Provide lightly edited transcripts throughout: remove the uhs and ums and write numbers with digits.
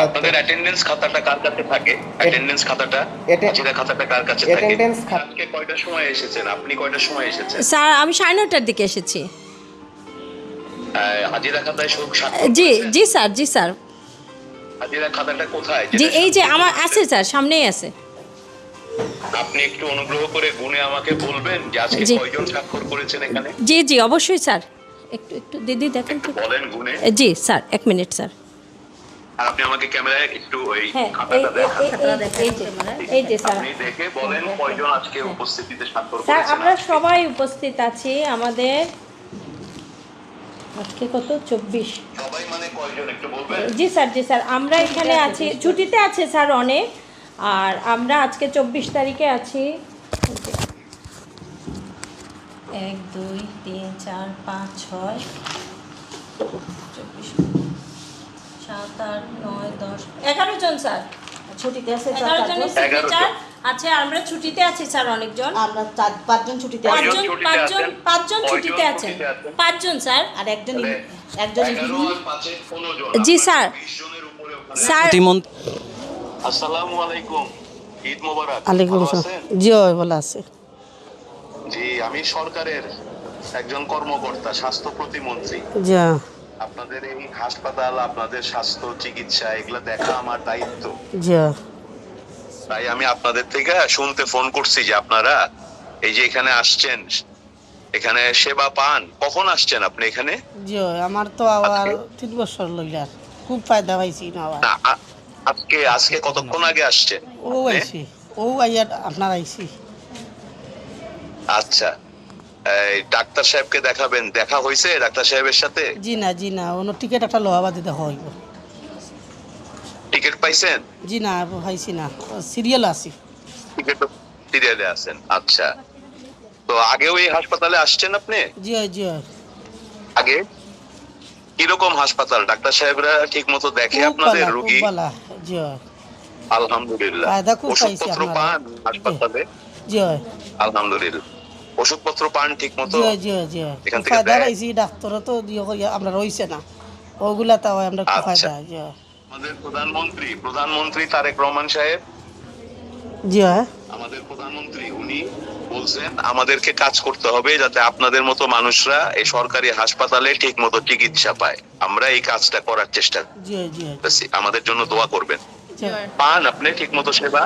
আপনাদের অ্যাটেন্ডেন্স খাতাটা কার কাছে থাকে? অ্যাটেন্ডেন্স খাতাটা, হাজিরা খাতাটা কার কাছে থাকে? আজকে কয়টার সময় এসেছেন? আপনি কয়টার সময় এসেছেন? স্যার আমি 9:30টার দিকে এসেছি। হাজিরা খাতায় স্বাক্ষর জি করেছেন? জি স্যার, জি স্যার। হাজিরা খাতাটা কোথায়? জি যেটা এই যে স্বাক্ষর আমার করেছেন? আছে স্যার, সামনেই আছে। আপনি একটু অনুগ্রহ করে গুনে আমাকে বলবেন যে আজকে জি কয়জন স্বাক্ষর করেছেন এখানে? জি জি অবশ্যই স্যার। একটু একটু দিদি দেখেন একটু তো। বলেন গুনে। জি স্যার, 1 মিনিট স্যার। আর আপনি আমাকে ক্যামেরায় একটু ওই হ্যাঁ খাতাটা দেখান। এই যে স্যার। আপনি দেখে বলেন কয়জন আজকে উপস্থিতিতে স্বাক্ষর স্যার করেছেন? আমরা সবাই উপস্থিত আছি। আমাদের আজকে কত 24। সবাই মানে কয়জন একটু বলবেন? জি স্যার, জি স্যার, আমরা এখানে আছি, ছুটিতে আছে স্যার অনেক। আর আমরা আজকে 24 তারিখে আছি। 1 2 3 4 5 6 24 7 8 9 10 11 জন স্যার ছুটিতে আছে। 11 জনের সিগনেচার আছে। আমরা ছুটিতে আছি স্যার, অনেকজন। আমরা 4-5 জন ছুটিতে আছি। পাঁচজন ছুটিতে আছেন। 5 জন স্যার। আর একজন জি স্যার। স্যার আসসালামু আলাইকুম, ঈদ মোবারক। আলাইকুম ভালো আসসালাম। আছেন? জি ভালো আছে। জি, আমি সরকারের একজন কর্মকর্তা, স্বাস্থ্য প্রতিমন্ত্রী। জি আপনাদের এই হাসপাতাল, আপনাদের স্বাস্থ্য চিকিৎসা এগুলা দেখা আমার দায়িত্ব। জি তাই আমি আপনাদের থেকে শুনতে ফোন করছি যে আপনারা এই যে এখানে আসছেন, এখানে সেবা পান। কখন আসছেন আপনি এখানে? জি আমার তো আবার 3 বছর লইলার খুব ফায়দা পাইছি না আবার। না, আজকে আজকে কতক্ষণ আগে আসছেন? ও আইছি, ও আইয়া আপনার আইছি। আচ্ছা, এই ডাক্তার সাহেবকে দেখাবেন, দেখা হয়েছে ডাক্তার সাহেবের সাথে? জি না অন্য টিকিট একটা লোহা বাদে দেখা হইব। টিকিট পাইছেন? জি না পাইছি না, সিরিয়াল আছি। টিকিট সিরিয়ালে আছেন। আচ্ছা, তো আগেও এই হাসপাতালে আসছেন আপনি? জি আগে কিরকম হাসপাতাল? ডাক্তার সাহেবরা ঠিক মতো দেখে খুব আপনাদের ভালো, খুব রোগী? ভালো। জি আলহামদুলিল্লাহ। ফায়দা খুব পাইছি ওষুধপত্র আপনারা। পান হাসপাতালে? জি আলহামদুলিল্লাহ। ওষুধপত্র পান ঠিক মতো? জি এখান থেকে ফায়দা দেয়? পাইছি। ডাক্তারও তো আমরা রইছে না, ওগুলা তাও আমরা খুব আচ্ছা, ফায়দা। জি আমাদের প্রধানমন্ত্রী তারেক রহমান সাহেব, জি আমাদের প্রধানমন্ত্রী, উনি বলছেন আমাদেরকে কাজ করতে হবে যাতে আপনাদের মতো মানুষরা এই সরকারি হাসপাতালে ঠিক মতো চিকিৎসা পায়। আমরা এই কাজটা করার চেষ্টা করতেছি। আমাদের জন্য দোয়া করবেন। পান আপনি ঠিক মতো সেবা?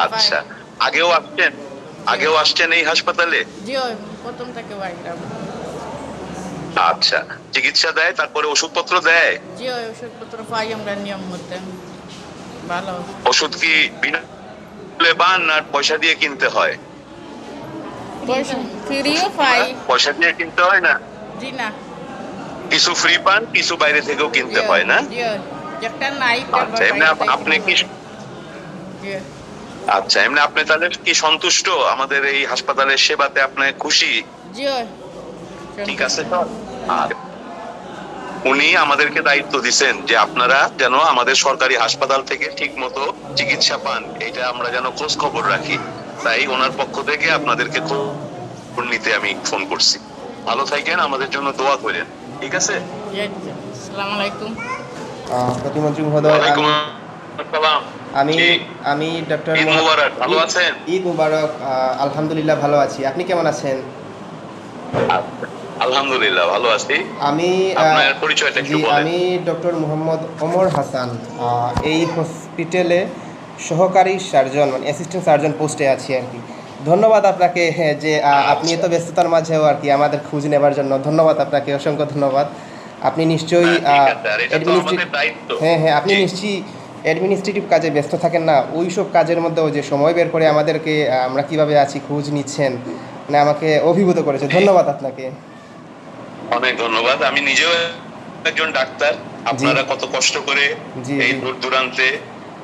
আচ্ছা, আগেও আসছেন এই হাসপাতালে? প্রথম থেকে বাইরাম। আচ্ছা, চিকিৎসা দেয়, তারপরে ওষুধপত্র দেয়? জি ওষুধপত্র পাই আমরা নিয়ম মতে। ভালো। ওষুধ কি বিনামূল্যে পান আর পয়সা দিয়ে কিনতে হয়? ফ্রিও পাই। পয়সা দিয়ে কিনতে হয় না? জি না। কিছু ফ্রি পান, কিছু বাইরে থেকেও কিনতে হয় না? জি একটা নাই। আচ্ছা, এমনি আপনি কি আচ্ছা এমনি আপনি তাহলে কি সন্তুষ্ট আমাদের এই হাসপাতালের সেবাতে? আপনি খুশি? জি ঠিক আছে তো। আর উনি আমাদেরকে দায়িত্ব দিছেন যে আপনারা যেন আমাদের সরকারি হাসপাতাল থেকে ঠিক মতো চিকিৎসা পান, এটা আমরা যেন খোঁজ খবর রাখি। তাই ওনার পক্ষ থেকে আপনাদেরকে খবর নিতে আমি ফোন করছি। ভালো থাকেন, আমাদের জন্য দোয়া করেন, ঠিক আছে? আসসালামু আলাইকুম। প্রতিমন্ত্রী মহোদয়, ওয়ালাইকুম আসসালাম। আমি ডক্টর ঈদ মোবারক। ভালো আছেন? ঈদ মুবারক। আলহামদুলিল্লাহ ভালো আছি। আপনি কেমন আছেন? আলহামদুলিল্লাহ ভালো আছি। আপনার পরিচয়টা একটু বলেন। আমি ডক্টর মোহাম্মদ ওমর হাসান, এই হসপিটালে সহকারী সার্জন মানে অ্যাসিস্ট্যান্ট সার্জন পোস্টে আছি আর কি। ধন্যবাদ আপনাকে যে আপনি এত ব্যস্ততার মাঝেও আর কি আমাদের খোঁজ নেবার জন্য। ধন্যবাদ আপনাকে, অসংখ্য ধন্যবাদ। আপনি নিশ্চয়ই হ্যাঁ আপনি নিশ্চয়ই অ্যাডমিনিস্ট্রেটিভ কাজে ব্যস্ত থাকেন না? ওই সব কাজের মধ্যেও যে সময় বের করে আমাদেরকে আমরা কিভাবে আছি খোঁজ নিচ্ছেন, মানে আমাকে অভিভূত করেছে। ধন্যবাদ আপনাকে। অনেক ধন্যবাদ। আমি নিজেও একজন ডাক্তার। আপনারা কত কষ্ট করে এই দূর দূরান্তে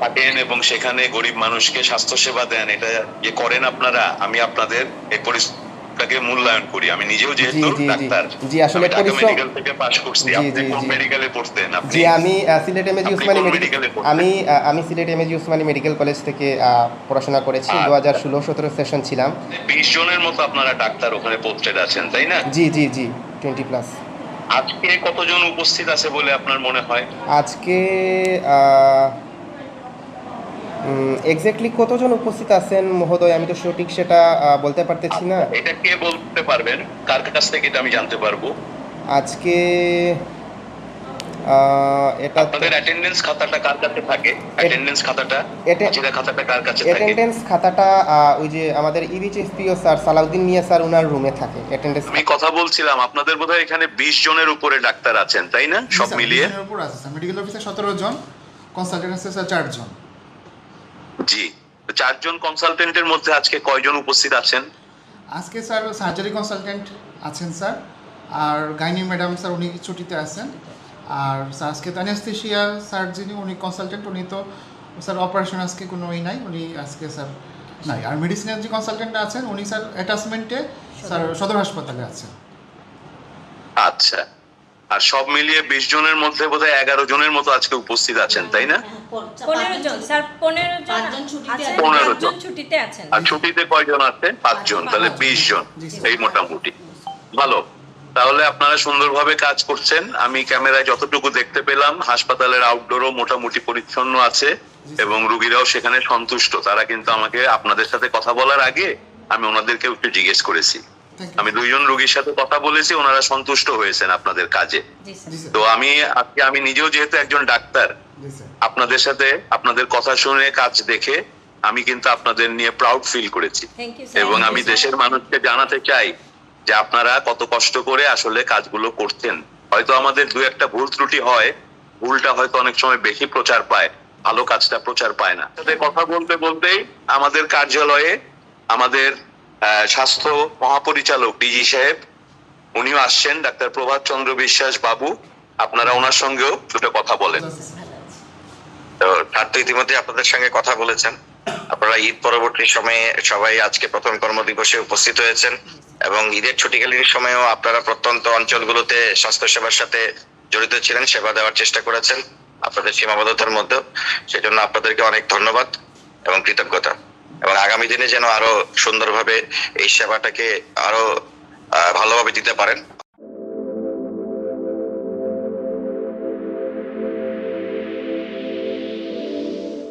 থাকেন এবং সেখানে গরিব মানুষকে স্বাস্থ্য সেবা দেন, এটা যে করেন আপনারা, আমি আপনাদের এই পরিশ্রমটাকে মূল্যায়ন করি। আমি নিজেও যেহেতু ডাক্তার, জি আসলে পরিশ্রম মেডিকেল থেকে পাশ করছি। আপনি কোন মেডিকেলে পড়তেন? জি আমি সিলেট এমএজি উসমানী আমি Sylhet MAG Usmani medical college থেকে পড়াশোনা করেছি। 2016-17 সেশন ছিলাম। 20 জনের মতো আপনারা ডাক্তার ওখানে পোস্টেড আছেন, তাই না? জি 20+। আজকে কতজন উপস্থিত আছে বলে আপনার মনে হয়? আজকে এক্স্যাক্টলি কতজন উপস্থিত আছেন মহোদয়, আমি তো সঠিক সেটা বলতে পারতেছি না। এটা কে বলতে পারবেন, কার কাছ থেকে এটা আমি জানতে পারবো? আজকে এটা তো আপনাদের অ্যাটেন্ডেন্স খাতাটা কার কাছে থাকে? অ্যাটেন্ডেন্স খাতাটা, হাজিরা খাতাটা কার কাছে থাকে? অ্যাটেন্ডেন্স খাতাটা ওই যে আমাদের ইবিএইচএসপিও স্যার সালাউদ্দিন মিয়া স্যার ওনার রুমে থাকে অ্যাটেন্ডেন্স। আমি কথা বলছিলাম আপনাদের বোধহয় এখানে 20 জনের উপরে ডাক্তার আছেন, তাই না? সব মিলিয়ে উপর আছে স্যার, মেডিকেল অফিসার 17 জন, কনসালটেন্ট আছে স্যার 4 জন। জি, 4 জন কনসালটেন্টের মধ্যে আজকে কয়জন উপস্থিত আছেন? আজকে স্যার সার্জারি কনসালটেন্ট আছেন স্যার, আর গাইনি ম্যাডাম স্যার উনি ছুটিতে আছেন, আর স্যার আজকে অ্যানেস্থেশিয়া স্যার যিনি উনি কনসালটেন্ট, উনি তো স্যার অপারেশন আজকে কোনো নাই, উনি আজকে স্যার নাই। আর মেডিসিনের যে কনসালটেন্ট আছেন উনি স্যার অ্যাটাচমেন্টে স্যার সদর হাসপাতালে আছেন। আচ্ছা, আর সব মিলিয়ে 20 জনের মধ্যে বোধহয় 11 জনের মতো আজকে উপস্থিত আছেন, তাই না? 15 জন স্যার, 15 জন পাঁচজন ছুটিতে আছেন, আছেন। 15 5 জন ছুটিতে আছেন। আর ছুটিতে কয়জন আছে? 5 জন, তাহলে 20 জন, এই মোটামুটি। ভালো, তাহলে আপনারা সুন্দরভাবে কাজ করছেন। আমি ক্যামেরায় যতটুকু দেখতে পেলাম হাসপাতালের আউটডোরও মোটামুটি পরিচ্ছন্ন আছে এবং রুগীরাও সেখানে সন্তুষ্ট। তারা কিন্তু আমাকে আপনাদের সাথে কথা বলার আগে আমি ওনাদেরকেও একটু জিজ্ঞেস করেছি। আমি 2 জন রুগীর সাথে কথা বলেছি, ওনারা সন্তুষ্ট হয়েছেন আপনাদের কাজে। জি স্যার। জি স্যার। তো আমি নিজেও যেহেতু একজন ডাক্তার, জি স্যার। আপনাদের সাথে আপনাদের কথা শুনে কাজ দেখে আমি কিন্তু আপনাদের নিয়ে প্রাউড ফিল করেছি। Thank you sir. এবং আমি দেশের মানুষকে জানাতে চাই যে আপনারা কত কষ্ট করে আসলে কাজগুলো করছেন। হয়তো আমাদের 2-1টা ভুল ত্রুটি হয়, ভুলটা হয়তো অনেক সময় বেশি প্রচার পায়, ভালো কাজটা প্রচার পায় না। সাথে কথা বলতে বলতেই আমাদের কার্যালয়ে আমাদের স্বাস্থ্য মহাপরিচালক ডিজি সাহেব উনিও আসছেন, ডাক্তার প্রভাত চন্দ্র বিশ্বাস বাবু। আপনারা ওনার সঙ্গেও দুটো কথা বলেন। তো স্যার তো ইতিমধ্যে আপনাদের সঙ্গে কথা বলেছেন। আপনারা ঈদ পরবর্তী সময়ে সবাই আজকে প্রথম কর্মদিবসে উপস্থিত হয়েছেন এবং ঈদের ছুটিকালীন সময়েও আপনারা প্রত্যন্ত অঞ্চলগুলোতে স্বাস্থ্য সেবার সাথে জড়িত ছিলেন, সেবা দেওয়ার চেষ্টা করেছেন আপনাদের সীমাবদ্ধতার মধ্যে। সেজন্য আপনাদেরকে অনেক ধন্যবাদ এবং কৃতজ্ঞতা, এবং আগামী দিনে যেন আরো সুন্দরভাবে এই সেবাটাকে আরো ভালোভাবে দিতে পারেন